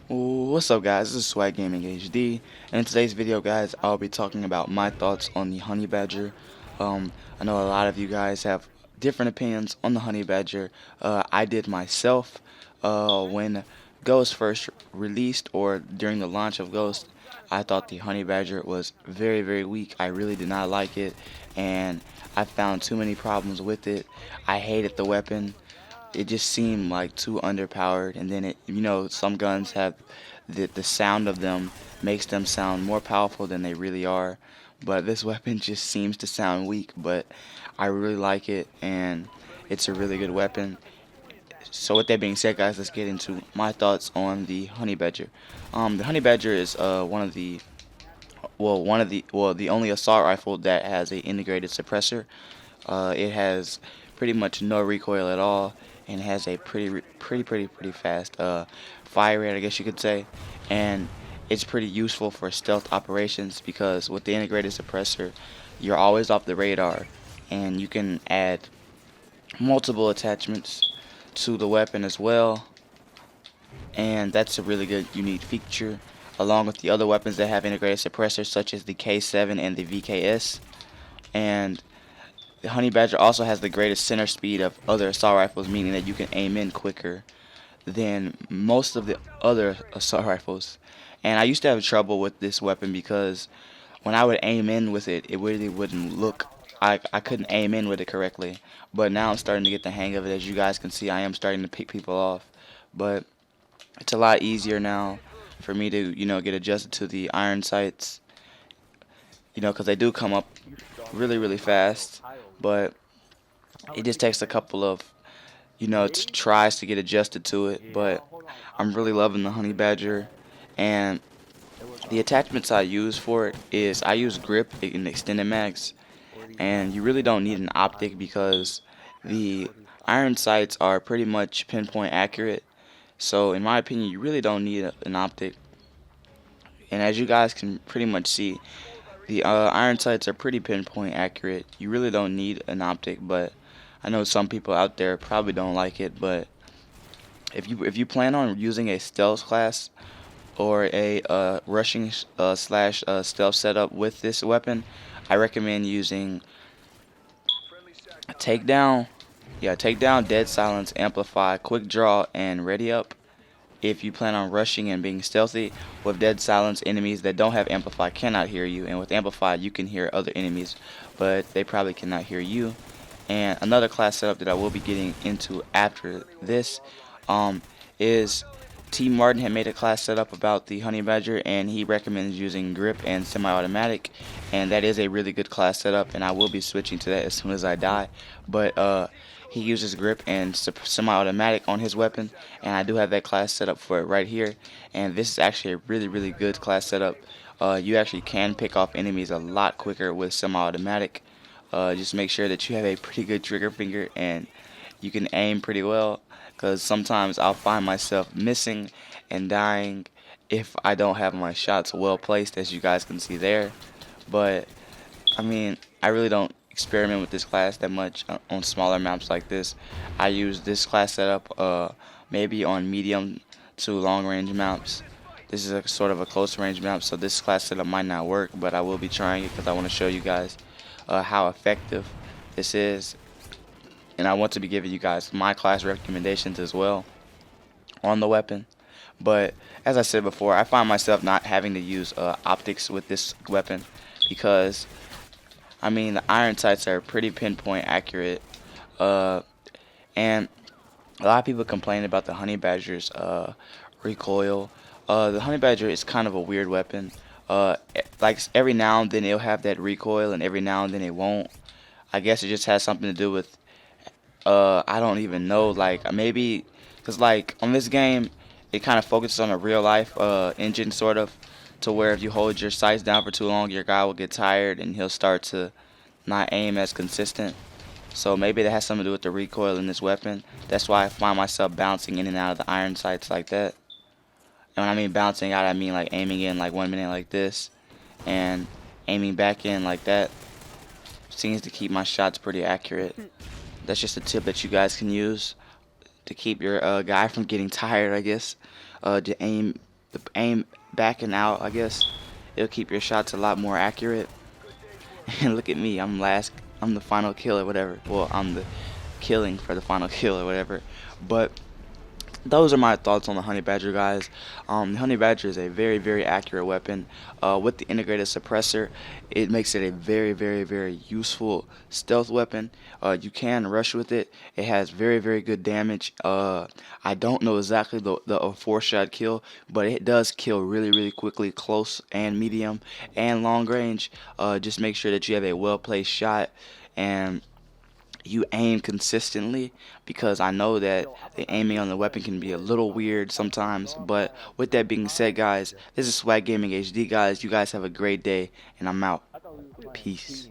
What's up guys, this is Swag Gaming HD, and in today's video guys, I'll be talking about my thoughts on the Honey Badger. I know a lot of you guys have different opinions on the Honey Badger. I did myself when Ghost first released, or during the launch of Ghost. I thought the Honey Badger was very very weak. I really did not like it, and I found too many problems with it. I hated the weapon. It just seemed like too underpowered, and then some guns have the sound of them makes them sound more powerful than they really are, but this weapon just seems to sound weak. But I really like it, and it's a really good weapon. So with that being said guys, let's get into my thoughts on the Honey Badger. The Honey Badger is the only assault rifle that has a integrated suppressor. It has pretty much no recoil at all, and has a pretty fast fire rate, I guess you could say. And it's pretty useful for stealth operations because with the integrated suppressor, you're always off the radar, and you can add multiple attachments to the weapon as well. And that's a really good unique feature, along with the other weapons that have integrated suppressors, such as the K7 and the VKS. And the Honey Badger also has the greatest center speed of other assault rifles, meaning that you can aim in quicker than most of the other assault rifles. And I used to have trouble with this weapon because when I would aim in with it, it really wouldn't look. I couldn't aim in with it correctly. But now I'm starting to get the hang of it. As you guys can see, I am starting to pick people off. But it's a lot easier now for me to, get adjusted to the iron sights, because they do come up really fast. But it just takes a couple of, tries to get adjusted to it. But I'm really loving the Honey Badger, and the attachments I use for it is I use grip and extended mags, and you really don't need an optic because the iron sights are pretty much pinpoint accurate. So in my opinion, you really don't need an optic. And as you guys can pretty much see, the iron sights are pretty pinpoint accurate. You really don't need an optic, but I know some people out there probably don't like it. But if you plan on using a stealth class or a rushing slash stealth setup with this weapon, I recommend using takedown. Yeah, takedown, dead silence, amplify, quick draw, and ready up. If you plan on rushing and being stealthy, with dead silence, enemies that don't have amplify cannot hear you, and with amplify you can hear other enemies, but they probably cannot hear you. And another class setup that I will be getting into after this is T. Martin had made a class setup about the Honey Badger, and he recommends using grip and semi-automatic, and that is a really good class setup, and I will be switching to that as soon as I die. But he uses grip and semi-automatic on his weapon, and I do have that class set up for it right here. And this is actually a really good class setup. You actually can pick off enemies a lot quicker with semi-automatic. Just make sure that you have a pretty good trigger finger and you can aim pretty well, because sometimes I'll find myself missing and dying if I don't have my shots well placed, as you guys can see there. But I mean, I really don't experiment with this class that much on smaller maps like this. I use this class setup maybe on medium to long range maps. This is a sort of a close range map, so this class setup might not work, but I will be trying it because I want to show you guys how effective this is. And I want to be giving you guys my class recommendations as well on the weapon. But as I said before, I find myself not having to use optics with this weapon because I mean, the iron sights are pretty pinpoint accurate, and a lot of people complain about the Honey Badger's recoil. The Honey Badger is kind of a weird weapon. Like every now and then it'll have that recoil, and every now and then it won't. I guess it just has something to do with I don't even know. Like maybe because like on this game, it kind of focuses on a real life engine sort of, to where if you hold your sights down for too long, your guy will get tired and he'll start to not aim as consistent. So maybe that has something to do with the recoil in this weapon. That's why I find myself bouncing in and out of the iron sights like that. And when I mean bouncing out, I mean like aiming in like 1 minute like this and aiming back in like that. Seems to keep my shots pretty accurate. That's just a tip that you guys can use to keep your guy from getting tired, I guess. The aim backing out, I guess. It'll keep your shots a lot more accurate. And look at me, I'm the final kill or whatever. Well, I'm the killing for the final kill or whatever. But those are my thoughts on the Honey Badger, guys. The Honey Badger is a very, very accurate weapon. With the integrated suppressor, it makes it a very, very, very useful stealth weapon. You can rush with it. It has very, very good damage. I don't know exactly the 4-shot kill, but it does kill really, really quickly, close and medium and long range. Just make sure that you have a well-placed shot and you aim consistently, because I know that the aiming on the weapon can be a little weird sometimes. But with that being said, guys, this is Swag Gaming HD, guys. You guys have a great day, and I'm out. Peace.